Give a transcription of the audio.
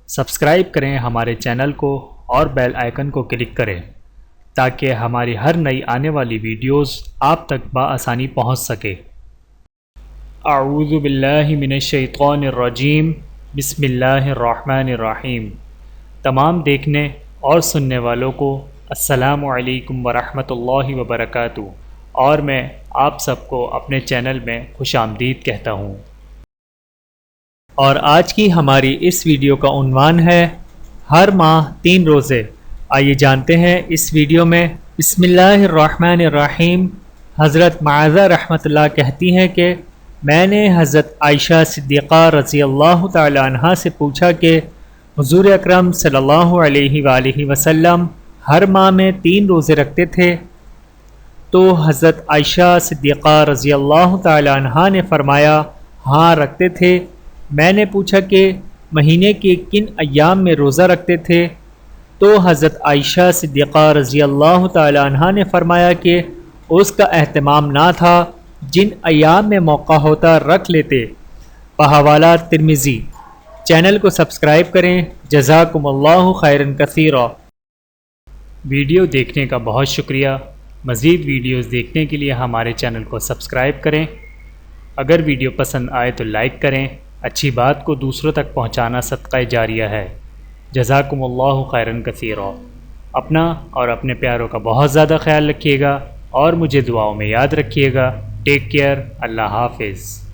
Subscribe کریں ہمارے channel کو اور بیل آئیکن کو کلک کریں تاکہ ہماری ہر نئی آنے والی ویڈیوز آپ تک بآسانی پہنچ سکے۔ اعوذ باللہ من الشیطان الرجیم، بسم اللہ الرحمن الرحیم۔ تمام دیکھنے اور سننے والوں کو السلام علیکم ورحمۃ اللہ وبرکاتہ، اور میں آپ سب کو اپنے چینل میں خوش آمدید کہتا ہوں۔ اور آج کی ہماری اس ویڈیو کا عنوان ہے ہر ماہ 3 روزے۔ آئیے جانتے ہیں اس ویڈیو میں۔ بسم اللہ الرحمن الرحیم۔ حضرت معاذہ رحمۃ اللہ کہتی ہیں کہ میں نے حضرت عائشہ صدیقہ رضی اللہ تعالی عنہا سے پوچھا کہ حضور اکرم صلی اللہ علیہ وآلہ وسلم ہر ماہ میں 3 روزے رکھتے تھے؟ تو حضرت عائشہ صدیقہ رضی اللہ تعالی عنہا نے فرمایا ہاں رکھتے تھے۔ میں نے پوچھا کہ مہینے کے کن ایام میں روزہ رکھتے تھے؟ تو حضرت عائشہ صدیقہ رضی اللہ تعالی عنہا نے فرمایا کہ اس کا اہتمام نہ تھا، جن ایام میں موقع ہوتا رکھ لیتے۔ بحوالہ ترمذی۔ چینل کو سبسکرائب کریں۔ جزاکم اللہ خیرا کثیرا۔ ویڈیو دیکھنے کا بہت شکریہ۔ مزید ویڈیوز دیکھنے کے لیے ہمارے چینل کو سبسکرائب کریں۔ اگر ویڈیو پسند آئے تو لائک کریں۔ اچھی بات کو دوسروں تک پہنچانا صدقہ جاریہ ہے۔ جزاکم اللہ خیرا کثیرا۔ اپنا اور اپنے پیاروں کا بہت زیادہ خیال رکھیے گا اور مجھے دعاؤں میں یاد رکھیے گا۔ Take care. اللہ حافظ۔